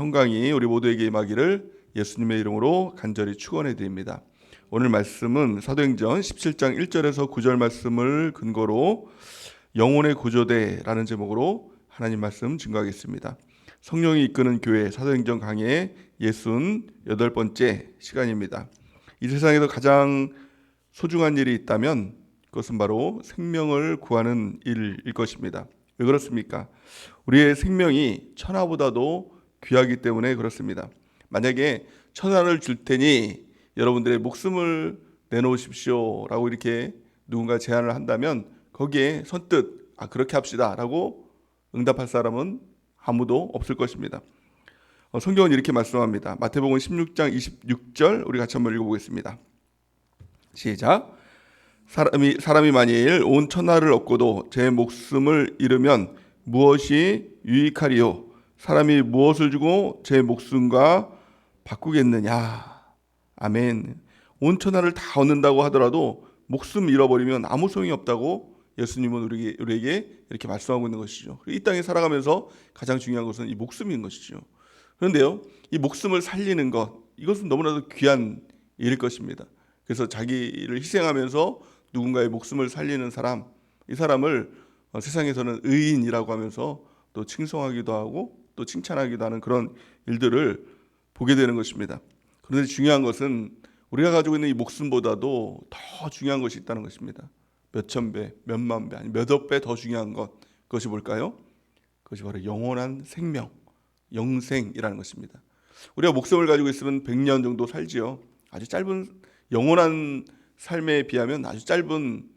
평강이 우리 모두에게 임하기를 예수님의 이름으로 간절히 축원해 드립니다. 오늘 말씀은 사도행전 17장 1절에서 9절 말씀을 근거로 영혼의 구조대라는 제목으로 하나님 말씀 증거하겠습니다. 성령이 이끄는 교회 사도행전 강의 68번째 시간입니다. 이 세상에서 가장 소중한 일이 있다면 그것은 바로 생명을 구하는 일일 것입니다. 왜 그렇습니까? 우리의 생명이 천하보다도 귀하기 때문에 그렇습니다. 만약에 천하를 줄 테니 여러분들의 목숨을 내놓으십시오 라고 이렇게 누군가 제안을 한다면 거기에 선뜻 그렇게 합시다 라고 응답할 사람은 아무도 없을 것입니다. 성경은 이렇게 말씀합니다. 마태복음 16장 26절 우리 같이 한번 읽어보겠습니다. 시작. 사람이 만일 온 천하를 얻고도 제 목숨을 잃으면 무엇이 유익하리요? 사람이 무엇을 주고 제 목숨과 바꾸겠느냐? 아멘. 온 천하를 다 얻는다고 하더라도 목숨 잃어버리면 아무 소용이 없다고 예수님은 우리에게 이렇게 말씀하고 있는 것이죠. 이 땅에 살아가면서 가장 중요한 것은 이 목숨인 것이죠. 그런데요, 이 목숨을 살리는 것, 이것은 너무나도 귀한 일일 것입니다. 그래서 자기를 희생하면서 누군가의 목숨을 살리는 사람, 이 사람을 세상에서는 의인이라고 하면서 또 칭송하기도 하고 또 칭찬하기도 하는 그런 일들을 보게 되는 것입니다. 그런데 중요한 것은 우리가 가지고 있는 이 목숨보다도 더 중요한 것이 있다는 것입니다. 몇천 배, 몇만 배, 아니 몇억 배 더 중요한 것, 그것이 뭘까요? 그것이 바로 영원한 생명, 영생이라는 것입니다. 우리가 목숨을 가지고 있으면 100년 정도 살지요. 아주 짧은 영원한 삶에 비하면 아주 짧은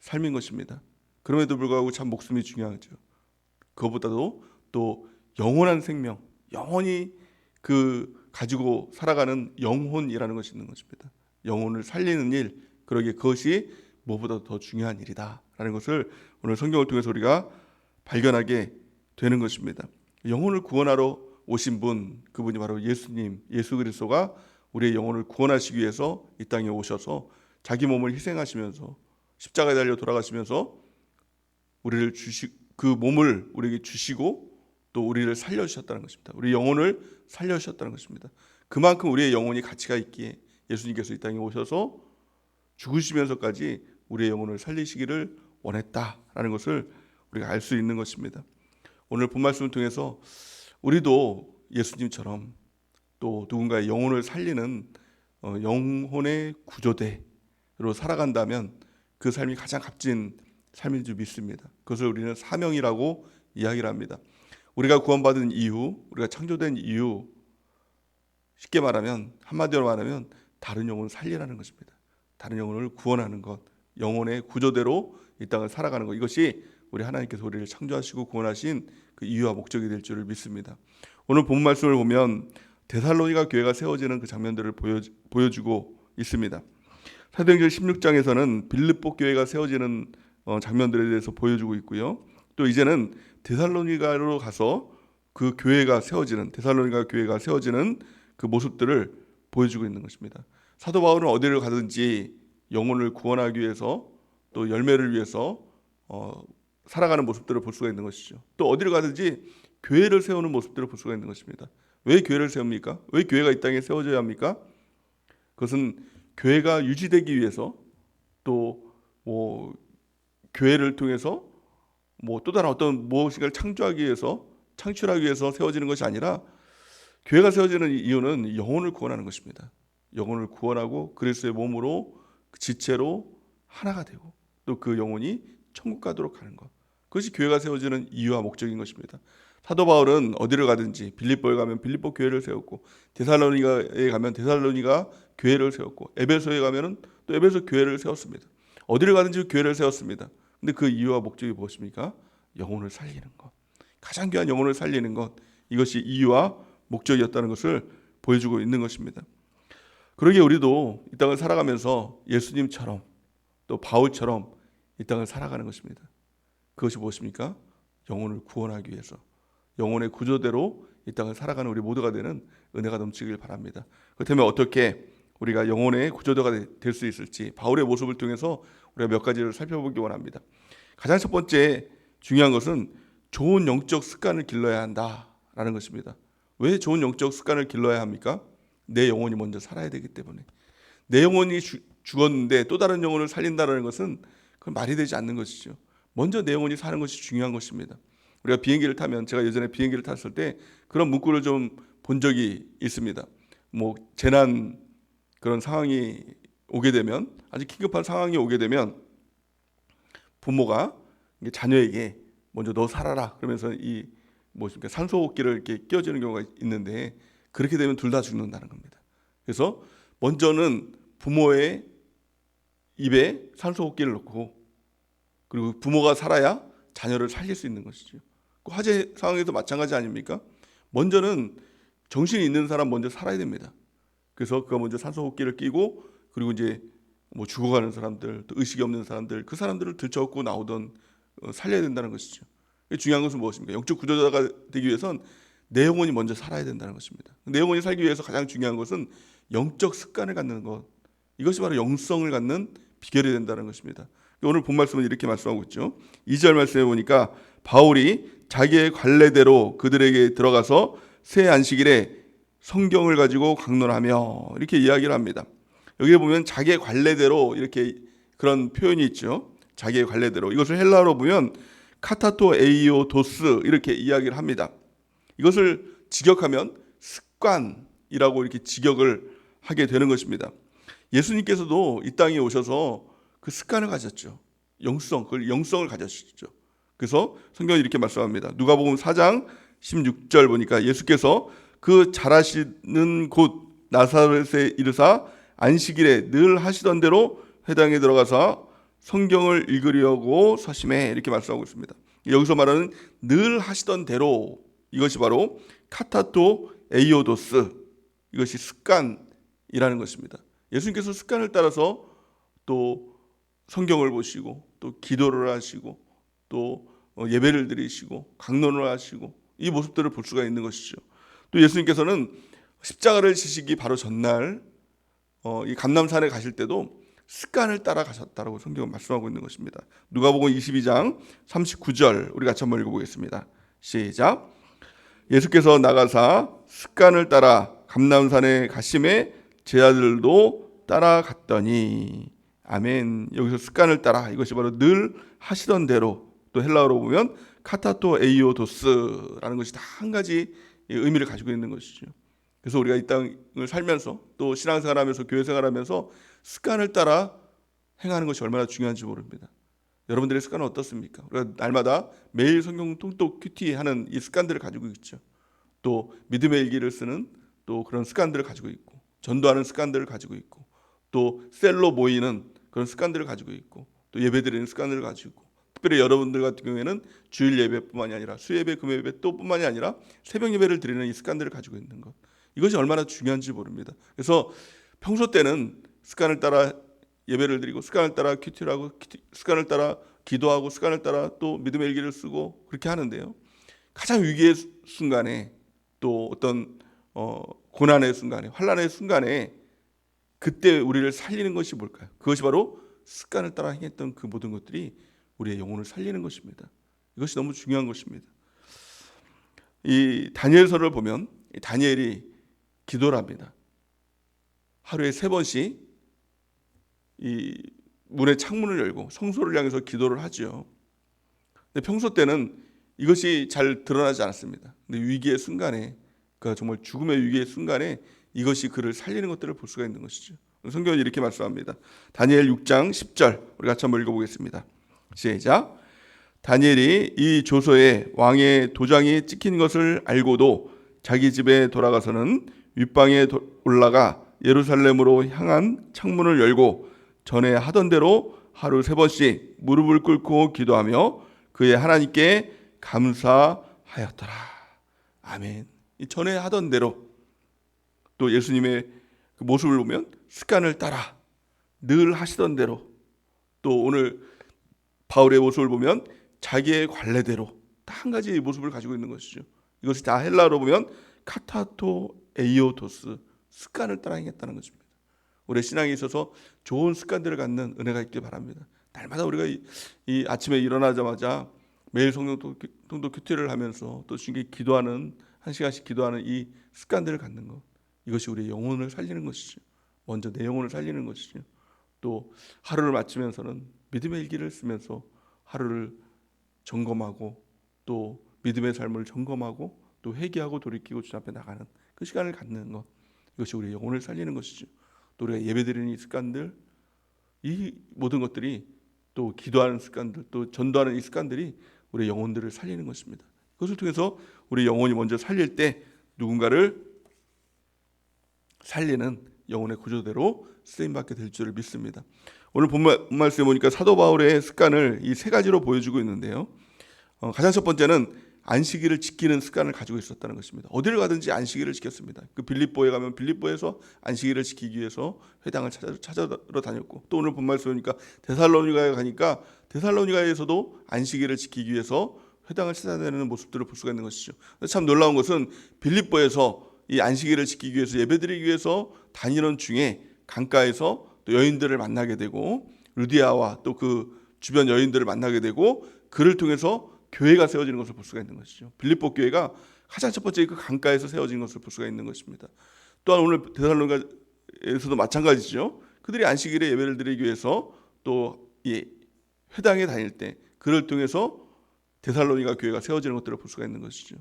삶인 것입니다. 그럼에도 불구하고 참 목숨이 중요하죠. 그것보다도 또 영원한 생명, 영원히 가지고 살아가는 영혼이라는 것이 있는 것입니다. 영혼을 살리는 일, 그러기에 그것이 무엇보다도 더 중요한 일이다라는 것을 오늘 성경을 통해서 우리가 발견하게 되는 것입니다. 영혼을 구원하러 오신 분, 그분이 바로 예수님, 예수 그리스도가 우리의 영혼을 구원하시기 위해서 이 땅에 오셔서 자기 몸을 희생하시면서 십자가에 달려 돌아가시면서 그 몸을 우리에게 주시고 또 우리를 살려주셨다는 것입니다. 우리 영혼을 살려주셨다는 것입니다. 그만큼 우리의 영혼이 가치가 있기에 예수님께서 이 땅에 오셔서 죽으시면서까지 우리의 영혼을 살리시기를 원했다라는 것을 우리가 알 수 있는 것입니다. 오늘 본 말씀을 통해서 우리도 예수님처럼 또 누군가의 영혼을 살리는 영혼의 구조대로 살아간다면 그 삶이 가장 값진 삶인 줄 믿습니다. 그것을 우리는 사명이라고 이야기를 합니다. 우리가 구원받은 이유, 우리가 창조된 이유, 쉽게 말하면 한마디로 말하면 다른 영혼을 살리라는 것입니다. 다른 영혼을 구원하는 것, 영혼의 구조대로 이 땅을 살아가는 것, 이것이 우리 하나님께서 우리를 창조하시고 구원하신 그 이유와 목적이 될 줄을 믿습니다. 오늘 본 말씀을 보면 데살로니가 교회가 세워지는 그 장면들을 보여주고 있습니다. 사도행전 16장에서는 빌립보 교회가 세워지는 장면들에 대해서 보여주고 있고요. 또 이제는 데살로니가로 가서 그 교회가 세워지는, 데살로니가 교회가 세워지는 그 모습들을 보여주고 있는 것입니다. 사도 바울은 어디를 가든지 영혼을 구원하기 위해서 또 열매를 위해서 살아가는 모습들을 볼 수가 있는 것이죠. 또 어디를 가든지 교회를 세우는 모습들을 볼 수가 있는 것입니다. 왜 교회를 세웁니까? 왜 교회가 이 땅에 세워져야 합니까? 그것은 교회가 유지되기 위해서 또 교회를 통해서 또 다른 어떤 무엇인가를 창출하기 위해서 세워지는 것이 아니라 교회가 세워지는 이유는 영혼을 구원하는 것입니다. 영혼을 구원하고 그리스도의 몸으로 지체로 하나가 되고 또 그 영혼이 천국 가도록 하는 것, 그것이 교회가 세워지는 이유와 목적인 것입니다. 사도 바울은 어디를 가든지 빌립보에 가면 빌립보 교회를 세웠고 데살로니가에 가면 데살로니가 교회를 세웠고 에베소에 가면은 또 에베소 교회를 세웠습니다. 어디를 가든지 교회를 세웠습니다. 근데 그 이유와 목적이 무엇입니까? 영혼을 살리는 것, 가장 귀한 영혼을 살리는 것, 이것이 이유와 목적이었다는 것을 보여주고 있는 것입니다. 그러기에 우리도 이 땅을 살아가면서 예수님처럼 또 바울처럼 이 땅을 살아가는 것입니다. 그것이 무엇입니까? 영혼을 구원하기 위해서 영혼의 구조대로 이 땅을 살아가는 우리 모두가 되는 은혜가 넘치길 바랍니다. 그렇다면 어떻게 우리가 영혼의 구조대가 될 수 있을지 바울의 모습을 통해서 우리가 몇 가지를 살펴보기 원합니다. 가장 첫 번째 중요한 것은 좋은 영적 습관을 길러야 한다라는 것입니다. 왜 좋은 영적 습관을 길러야 합니까? 내 영혼이 먼저 살아야 되기 때문에. 내 영혼이 죽었는데 또 다른 영혼을 살린다는 것은 그건 말이 되지 않는 것이죠. 먼저 내 영혼이 사는 것이 중요한 것입니다. 우리가 비행기를 타면, 제가 예전에 비행기를 탔을 때 그런 문구를 좀 본 적이 있습니다. 뭐 재난 그런 상황이 오게 되면, 아주 긴급한 상황이 오게 되면 부모가 자녀에게 먼저 너 살아라 그러면서 이 산소호흡기를 이렇게 끼워주는 경우가 있는데, 그렇게 되면 둘 다 죽는다는 겁니다. 그래서 먼저는 부모의 입에 산소호흡기를 넣고, 그리고 부모가 살아야 자녀를 살릴 수 있는 것이죠. 화재 상황에도 마찬가지 아닙니까? 먼저는 정신이 있는 사람 먼저 살아야 됩니다. 그래서 그가 먼저 산소호흡기를 끼고, 그리고 이제 뭐 죽어가는 사람들, 또 의식이 없는 사람들, 그 사람들을 들쳐업고 나오던 살려야 된다는 것이죠. 중요한 것은 무엇입니까? 영적 구조자가 되기 위해선 내 영혼이 먼저 살아야 된다는 것입니다. 내 영혼이 살기 위해서 가장 중요한 것은 영적 습관을 갖는 것, 이것이 바로 영성을 갖는 비결이 된다는 것입니다. 오늘 본 말씀은 이렇게 말씀하고 있죠. 2절 말씀에 보니까 바울이 자기의 관례대로 그들에게 들어가서 새 안식일에 성경을 가지고 강론하며 이렇게 이야기를 합니다. 여기에 보면 자기의 관례대로 이렇게 그런 표현이 있죠. 자기의 관례대로. 이것을 헬라어로 보면 카타토 에이오 도스 이렇게 이야기를 합니다. 이것을 직역하면 습관이라고 이렇게 직역을 하게 되는 것입니다. 예수님께서도 이 땅에 오셔서 그 습관을 가졌죠. 그걸 영성을 가졌죠. 그래서 성경이 이렇게 말씀합니다. 누가복음 4장 16절 보니까 예수께서 그 자라시는 곳 나사렛에 이르사 안식일에 늘 하시던 대로 회당에 들어가서 성경을 읽으려고 서심해 이렇게 말씀하고 있습니다. 여기서 말하는 늘 하시던 대로, 이것이 바로 카타토 에이오도스, 이것이 습관이라는 것입니다. 예수님께서 습관을 따라서 또 성경을 보시고, 또 기도를 하시고, 또 예배를 드리시고, 강론을 하시고, 이 모습들을 볼 수가 있는 것이죠. 또 예수님께서는 십자가를 지시기 바로 전날 이 감람산에 가실 때도 습관을 따라 가셨다라고 성경은 말씀하고 있는 것입니다. 누가복음 22장 39절 우리 같이 한번 읽어보겠습니다. 시작. 예수께서 나가사 습관을 따라 감람산에 가심에 제자들도 따라갔더니, 아멘. 여기서 습관을 따라, 이것이 바로 늘 하시던 대로, 또 헬라어로 보면 카타토 에이오도스라는 것이 다 한 가지 의미를 가지고 있는 것이죠. 그래서 우리가 이 땅을 살면서 또 신앙생활하면서 교회 생활하면서 습관을 따라 행하는 것이 얼마나 중요한지 모릅니다. 여러분들의 습관은 어떻습니까? 우리가 날마다 매일 성경 통독 큐티 하는 이 습관들을 가지고 있죠. 또 믿음의 일기를 쓰는 또 그런 습관들을 가지고 있고, 전도하는 습관들을 가지고 있고, 또 셀로 모이는 그런 습관들을 가지고 있고, 또 예배드리는 습관들을 가지고 있고, 특별히 여러분들 같은 경우에는 주일 예배뿐만이 아니라 수예배, 금요예배 또 뿐만이 아니라 새벽 예배를 드리는 이 습관들을 가지고 있는 것, 이것이 얼마나 중요한지 모릅니다. 그래서 평소 때는 습관을 따라 예배를 드리고, 습관을 따라 큐티를 하고, 습관을 따라 기도하고, 습관을 따라 또 믿음의 일기를 쓰고 그렇게 하는데요, 가장 위기의 순간에, 또 어떤 고난의 순간에, 환난의 순간에 그때 우리를 살리는 것이 뭘까요? 그것이 바로 습관을 따라 행했던 그 모든 것들이 우리의 영혼을 살리는 것입니다. 이것이 너무 중요한 것입니다. 이 다니엘서를 보면 다니엘이 기도를 합니다. 하루에 3번씩 이 문의 창문을 열고 성소를 향해서 기도를 하죠. 근데 평소 때는 이것이 잘 드러나지 않았습니다. 근데 위기의 순간에, 그러니까 정말 죽음의 위기의 순간에 이것이 그를 살리는 것들을 볼 수가 있는 것이죠. 성경은 이렇게 말씀합니다. 다니엘 6장 10절 우리 같이 한번 읽어보겠습니다. 시작. 다니엘이 이 조서에 왕의 도장이 찍힌 것을 알고도 자기 집에 돌아가서는 윗방에 올라가 예루살렘으로 향한 창문을 열고 전에 하던 대로 하루 3번씩 무릎을 꿇고 기도하며 그의 하나님께 감사하였더라. 아멘. 전에 하던 대로, 또 예수님의 그 모습을 보면 습관을 따라 늘 하시던 대로, 또 오늘 바울의 모습을 보면 자기의 관례대로 다 한 가지 모습을 가지고 있는 것이죠. 이것이 다 헬라어로 보면 카타토 에이오토스, 습관을 따라 행했다는 것입니다. 우리의 신앙에 있어서 좋은 습관들을 갖는 은혜가 있길 바랍니다. 날마다 우리가 이 아침에 일어나자마자 매일 성경 통독 큐티를 하면서 또 주님께 기도하는 한 시간씩 기도하는 이 습관들을 갖는 것, 이것이 우리의 영혼을 살리는 것이죠. 먼저 내 영혼을 살리는 것이죠. 또 하루를 마치면서는 믿음의 일기를 쓰면서 하루를 점검하고 또 믿음의 삶을 점검하고 또 회개하고 돌이키고 주님 앞에 나가는 그 시간을 갖는 것, 이것이 우리의 영혼을 살리는 것이죠. 또 우리가 예배드리는 이 습관들, 이 모든 것들이 또 기도하는 습관들, 또 전도하는 이 습관들이 우리의 영혼들을 살리는 것입니다. 그것을 통해서 우리 영혼이 먼저 살릴 때 누군가를 살리는 영혼의 구조대로 쓰임받게 될 줄을 믿습니다. 오늘 본 말씀에 보니까 사도 바울의 습관을 이 세 가지로 보여주고 있는데요. 가장 첫 번째는 안식일을 지키는 습관을 가지고 있었다는 것입니다. 어디를 가든지 안식일을 지켰습니다. 그 빌립보에 가면 빌립보에서 안식일을 지키기 위해서 회당을 찾아러 다녔고, 또 오늘 본 말씀에 보니까 데살로니가에 가니까 데살로니가에서도 안식일을 지키기 위해서 회당을 찾아다니는 모습들을 볼 수가 있는 것이죠. 참 놀라운 것은 빌립보에서 이 안식일을 지키기 위해서 예배드리기 위해서 다니는 중에 강가에서 또 여인들을 만나게 되고 루디아와 또 그 주변 여인들을 만나게 되고 그를 통해서 교회가 세워지는 것을 볼 수가 있는 것이죠. 빌립보 교회가 가장 첫 번째 그 강가에서 세워진 것을 볼 수가 있는 것입니다. 또한 오늘 데살로니가에서도 마찬가지죠. 그들이 안식일에 예배를 드리기 위해서 또 이 회당에 다닐 때 그를 통해서 데살로니가 교회가 세워지는 것들을 볼 수가 있는 것이죠.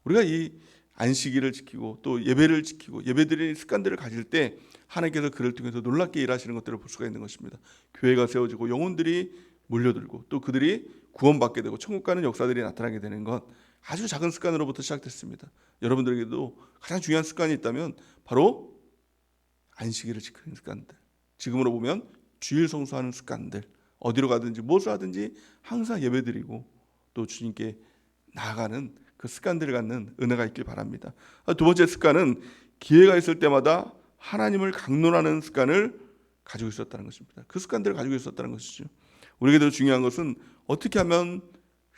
우리가 이 안식일을 지키고 또 예배를 지키고 예배드리는 습관들을 가질 때 하나님께서 그를 통해서 놀랍게 일하시는 것들을 볼 수가 있는 것입니다. 교회가 세워지고 영혼들이 몰려들고 또 그들이 구원받게 되고 천국 가는 역사들이 나타나게 되는 것, 아주 작은 습관으로부터 시작됐습니다. 여러분들에게도 가장 중요한 습관이 있다면 바로 안식일을 지키는 습관들, 지금으로 보면 주일 성수하는 습관들, 어디로 가든지 무엇을 하든지 항상 예배드리고 또 주님께 나아가는 그 습관들을 갖는 은혜가 있길 바랍니다. 두 번째 습관은 기회가 있을 때마다 하나님을 강론하는 습관을 가지고 있었다는 것입니다. 그 습관들을 가지고 있었다는 것이죠. 우리에게도 중요한 것은 어떻게 하면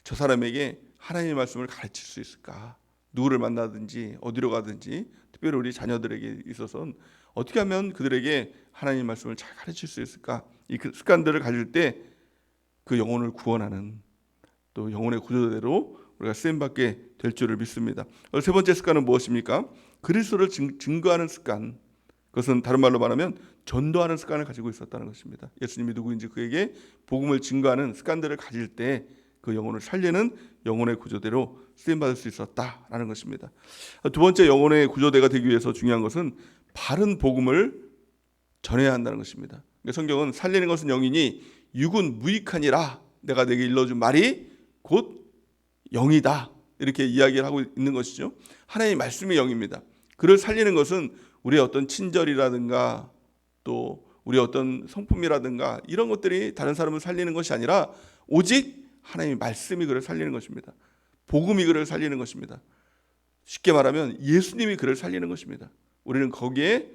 저 사람에게 하나님의 말씀을 가르칠 수 있을까? 누구를 만나든지 어디로 가든지 특별히 우리 자녀들에게 있어서는 어떻게 하면 그들에게 하나님의 말씀을 잘 가르칠 수 있을까? 이 습관들을 가질 때 그 영혼을 구원하는 또 영혼의 구조대로 우리가 쓰임받게 될 줄을 믿습니다. 세 번째 습관은 무엇입니까? 그리스도를 증거하는 습관. 그것은 다른 말로 말하면 전도하는 습관을 가지고 있었다는 것입니다. 예수님이 누구인지 그에게 복음을 증거하는 습관들을 가질 때 그 영혼을 살리는 영혼의 구조대로 쓰임받을 수 있었다라는 것입니다. 두 번째 영혼의 구조대가 되기 위해서 중요한 것은 바른 복음을 전해야 한다는 것입니다. 성경은 살리는 것은 영이니 육은 무익하니라, 내가 내게 일러준 말이 곧 영이다, 이렇게 이야기를 하고 있는 것이죠. 하나님의 말씀이 영입니다. 그를 살리는 것은 우리의 어떤 친절이라든가 또 우리의 어떤 성품이라든가 이런 것들이 다른 사람을 살리는 것이 아니라 오직 하나님의 말씀이 그를 살리는 것입니다. 복음이 그를 살리는 것입니다. 쉽게 말하면 예수님이 그를 살리는 것입니다. 우리는 거기에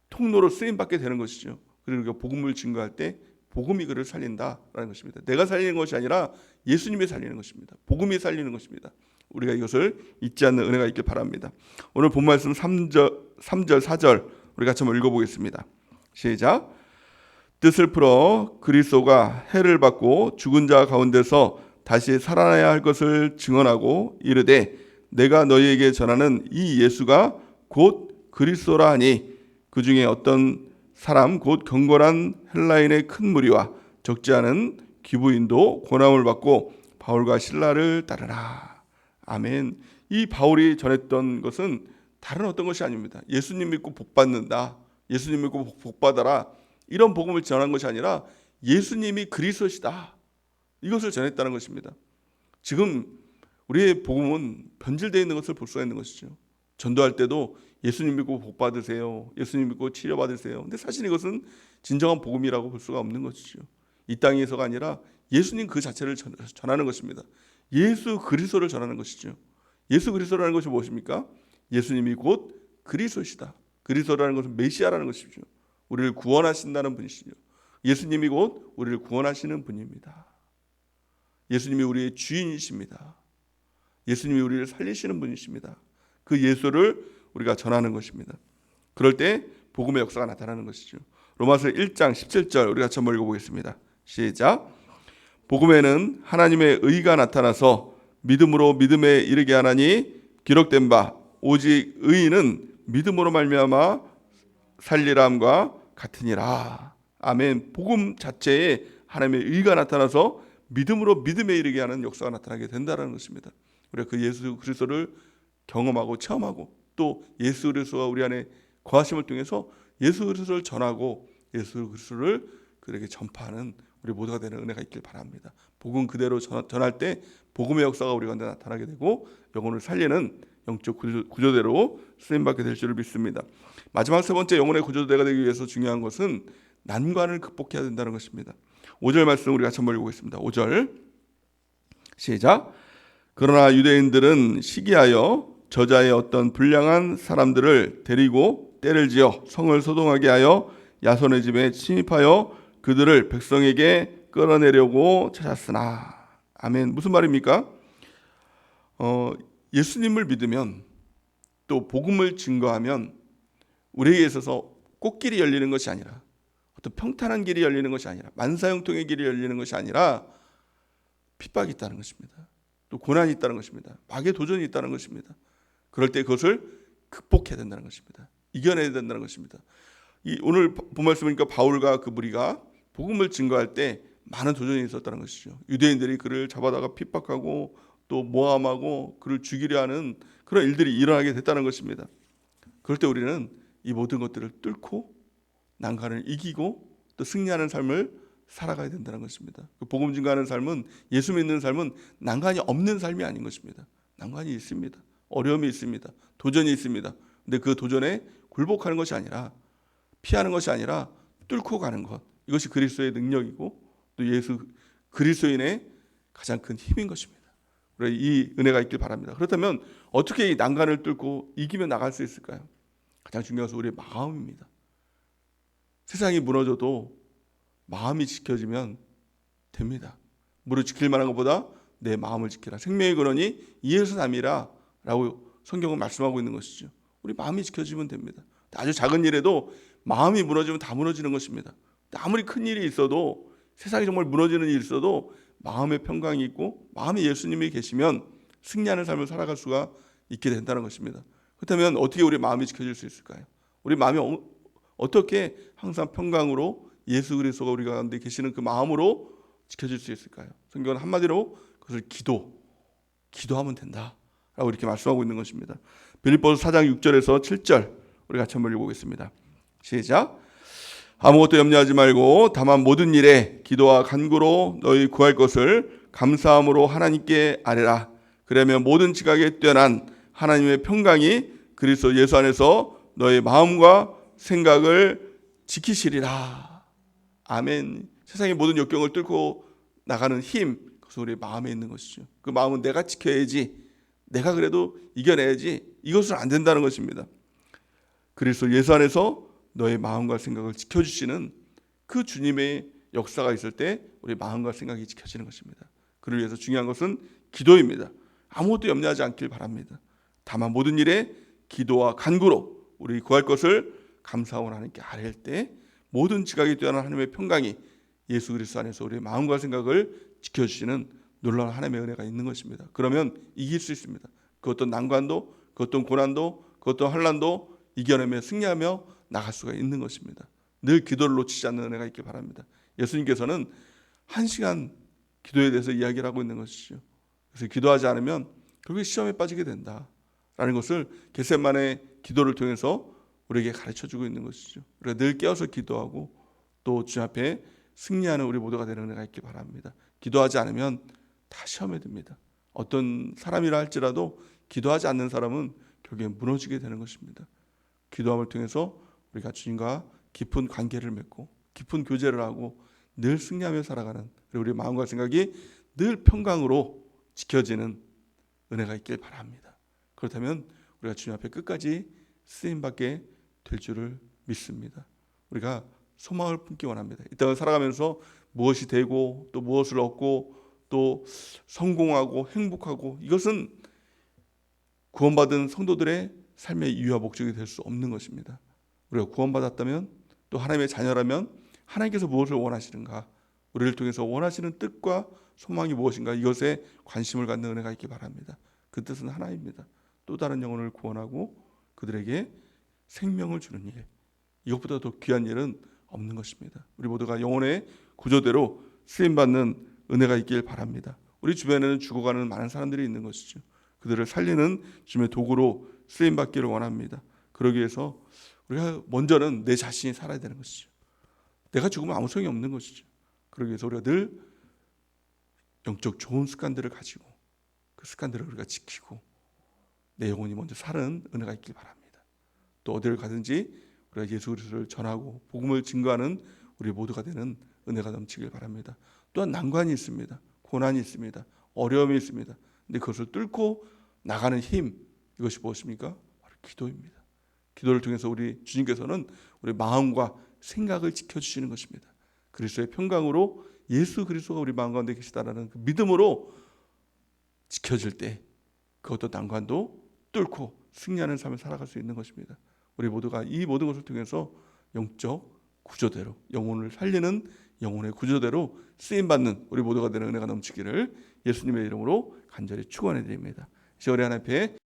통로로 쓰임받게 되는 것이죠. 그리고 복음을 증거할 때 복음이 그를 살린다라는 것입니다. 내가 살리는 것이 아니라 예수님이 살리는 것입니다. 복음이 살리는 것입니다. 우리가 이것을 잊지 않는 은혜가 있길 바랍니다. 오늘 본 말씀 3절 4절 우리 같이 한번 읽어보겠습니다. 시작. 뜻을 풀어 그리스도가 해를 받고 죽은 자 가운데서 다시 살아나야 할 것을 증언하고 이르되 내가 너희에게 전하는 이 예수가 곧 그리스도라 하니 그 중에 어떤 사람 곧 경건한 헬라인의 큰 무리와 적지 않은 귀부인도 고난을 받고 바울과 실라를 따르라. 아멘. 이 바울이 전했던 것은 다른 어떤 것이 아닙니다. 예수님 믿고 복 받는다, 예수님 믿고 복 받아라, 이런 복음을 전한 것이 아니라 예수님이 그리스도시다, 이것을 전했다는 것입니다. 지금 우리의 복음은 변질되어 있는 것을 볼 수가 있는 것이죠. 전도할 때도 예수님 믿고 복 받으세요, 예수님 믿고 치료 받으세요. 근데 사실 이것은 진정한 복음이라고 볼 수가 없는 것이죠. 이 땅에서가 아니라 예수님 그 자체를 전하는 것입니다. 예수 그리스도를 전하는 것이죠. 예수 그리스도라는 것이 무엇입니까? 예수님이 곧 그리스도시다. 그리스도라는 것은 메시아라는 것이죠. 우리를 구원하신다는 분이시죠. 예수님이 곧 우리를 구원하시는 분입니다. 예수님이 우리의 주인이십니다. 예수님이 우리를 살리시는 분이십니다. 그 예수를 우리가 전하는 것입니다. 그럴 때 복음의 역사가 나타나는 것이죠. 로마서 1장 17절 우리 같이 한번 읽어보겠습니다. 시작. 복음에는 하나님의 의가 나타나서 믿음으로 믿음에 이르게 하나니 기록된 바 오직 의인은 믿음으로 말미암아 살리람과 같으니라. 아멘. 복음 자체에 하나님의 의가 나타나서 믿음으로 믿음에 이르게 하는 역사가 나타나게 된다는 것입니다. 우리가 그 예수 그리스도를 경험하고 체험하고 또 예수 그리스도가 우리 안에 거하심을 통해서 예수 그리스도를 전하고 예수 그리스도를 그에게 전파하는 우리 모두가 되는 은혜가 있길 바랍니다. 복음 그대로 전할 때 복음의 역사가 우리 가운데 나타나게 되고 영혼을 살리는 영적 구조대로 쓰임받게 될 줄을 믿습니다. 마지막 세 번째 영혼의 구조대가 되기 위해서 중요한 것은 난관을 극복해야 된다는 것입니다. 5절 말씀 우리 같이 한번 읽어보겠습니다. 5절 시작. 그러나 유대인들은 시기하여 저자의 어떤 불량한 사람들을 데리고 때를 지어 성을 소동하게 하여 야손의 집에 침입하여 그들을 백성에게 끌어내려고 찾았으나. 아멘. 무슨 말입니까? 예수님을 믿으면 또 복음을 증거하면 우리에게 있어서 꽃길이 열리는 것이 아니라 어떤 평탄한 길이 열리는 것이 아니라 만사형통의 길이 열리는 것이 아니라 핍박이 있다는 것입니다. 또 고난이 있다는 것입니다. 마귀의 도전이 있다는 것입니다. 그럴 때 그것을 극복해야 된다는 것입니다. 이겨내야 된다는 것입니다. 오늘 본 말씀이니까 바울과 그 무리가 복음을 증거할 때 많은 도전이 있었다는 것이죠. 유대인들이 그를 잡아다가 핍박하고 또 모함하고 그를 죽이려 하는 그런 일들이 일어나게 됐다는 것입니다. 그럴 때 우리는 이 모든 것들을 뚫고 난관을 이기고 또 승리하는 삶을 살아가야 된다는 것입니다. 그 복음 증거하는 삶은, 예수 믿는 삶은 난관이 없는 삶이 아닌 것입니다. 난관이 있습니다. 어려움이 있습니다. 도전이 있습니다. 근데 그 도전에 굴복하는 것이 아니라, 피하는 것이 아니라 뚫고 가는 것, 이것이 그리스도의 능력이고 또 예수 그리스도인의 가장 큰 힘인 것입니다. 그래서 이 은혜가 있길 바랍니다. 그렇다면 어떻게 이 난관을 뚫고 이기며 나갈 수 있을까요? 가장 중요한 것은 우리의 마음입니다. 세상이 무너져도 마음이 지켜지면 됩니다. 무릇 지킬 만한 것보다 내 마음을 지키라. 생명의 근원이 이에서 남이라 라고 성경은 말씀하고 있는 것이죠. 우리 마음이 지켜지면 됩니다. 아주 작은 일에도 마음이 무너지면 다 무너지는 것입니다. 아무리 큰 일이 있어도, 세상이 정말 무너지는 일이 있어도 마음의 평강이 있고 마음에 예수님이 계시면 승리하는 삶을 살아갈 수가 있게 된다는 것입니다. 그렇다면 어떻게 우리 마음이 지켜질 수 있을까요? 우리 마음이 어떻게 항상 평강으로 예수 그리스도가 우리 가운데 계시는 그 마음으로 지켜질 수 있을까요? 성경은 한마디로 그것을 기도하면 된다라고 이렇게 말씀하고 있는 것입니다. 빌립보서 4장 6절에서 7절 우리 같이 한번 읽어보겠습니다. 시작. 아무것도 염려하지 말고 다만 모든 일에 기도와 간구로 너희 구할 것을 감사함으로 하나님께 아뢰라. 그러면 모든 지각에 뛰어난 하나님의 평강이 그리스도 예수 안에서 너희 마음과 생각을 지키시리라. 아멘. 세상의 모든 역경을 뚫고 나가는 힘, 그것은 우리의 마음에 있는 것이죠. 그 마음은 내가 지켜야지, 내가 그래도 이겨내야지, 이것은 안 된다는 것입니다. 그리스도 예수 안에서 너의 마음과 생각을 지켜주시는 그 주님의 역사가 있을 때 우리 마음과 생각이 지켜지는 것입니다. 그를 위해서 중요한 것은 기도입니다. 아무것도 염려하지 않길 바랍니다. 다만 모든 일에 기도와 간구로 우리 구할 것을 감사하고 하나님께 아뢰할 때 모든 지각이 뛰어난 하나님의 평강이 예수 그리스도 안에서 우리의 마음과 생각을 지켜주시는 놀라운 하나님의 은혜가 있는 것입니다. 그러면 이길 수 있습니다. 그 어떤 난관도, 그 어떤 고난도, 그 어떤 환난도 이겨내며 승리하며 나갈 수가 있는 것입니다. 늘 기도를 놓치지 않는 은혜가 있길 바랍니다. 예수님께서는 1시간 기도에 대해서 이야기를 하고 있는 것이죠. 그래서 기도하지 않으면 결국 시험에 빠지게 된다라는 것을 겟세마네 기도를 통해서 우리에게 가르쳐주고 있는 것이죠. 우리가 늘 깨어서 기도하고 또 주 앞에 승리하는 우리 모두가 되는 은혜가 있길 바랍니다. 기도하지 않으면 다 시험에 듭니다. 어떤 사람이라 할지라도 기도하지 않는 사람은 결국엔 무너지게 되는 것입니다. 기도함을 통해서 우리가 주님과 깊은 관계를 맺고 깊은 교제를 하고 늘 승리하며 살아가는, 그리고 우리 마음과 생각이 늘 평강으로 지켜지는 은혜가 있길 바랍니다. 그렇다면 우리가 주님 앞에 끝까지 쓰임받게 될 줄을 믿습니다. 우리가 소망을 품기 원합니다. 이 땅을 살아가면서 무엇이 되고 또 무엇을 얻고 또 성공하고 행복하고, 이것은 구원받은 성도들의 삶의 이유와 목적이 될 수 없는 것입니다. 우리가 구원받았다면 또 하나님의 자녀라면 하나님께서 무엇을 원하시는가, 우리를 통해서 원하시는 뜻과 소망이 무엇인가, 이것에 관심을 갖는 은혜가 있기 바랍니다. 그 뜻은 하나입니다. 또 다른 영혼을 구원하고 그들에게 생명을 주는 일, 이것보다 더 귀한 일은 없는 것입니다. 우리 모두가 영혼의 구조대로 쓰임받는 은혜가 있길 바랍니다. 우리 주변에는 죽어가는 많은 사람들이 있는 것이죠. 그들을 살리는 주님의 도구로 쓰임받기를 원합니다. 그러기 위해서 우리가 먼저는 내 자신이 살아야 되는 것이죠. 내가 죽으면 아무 소용이 없는 것이죠. 그러기 위해서 우리가 늘 영적 좋은 습관들을 가지고 그 습관들을 우리가 지키고 내 영혼이 먼저 사는 은혜가 있길 바랍니다. 또 어디를 가든지 우리가 예수 그리스도를 전하고 복음을 증거하는 우리 모두가 되는 은혜가 넘치길 바랍니다. 또한 난관이 있습니다. 고난이 있습니다. 어려움이 있습니다. 근데 그것을 뚫고 나가는 힘, 이것이 무엇입니까? 바로 기도입니다. 기도를 통해서 우리 주님께서는 우리 마음과 생각을 지켜주시는 것입니다. 그리스도의 평강으로 예수 그리스도가 우리 마음 가운데 계시다라는 그 믿음으로 지켜질 때 그것도 난관도 뚫고 승리하는 삶을 살아갈 수 있는 것입니다. 우리 모두가 이 모든 것을 통해서 영적 구조대로 영혼을 살리는 영혼의 구조대로 쓰임받는 우리 모두가 되는 은혜가 넘치기를 예수님의 이름으로 간절히 축원해 드립니다. 시월의 하나님 앞에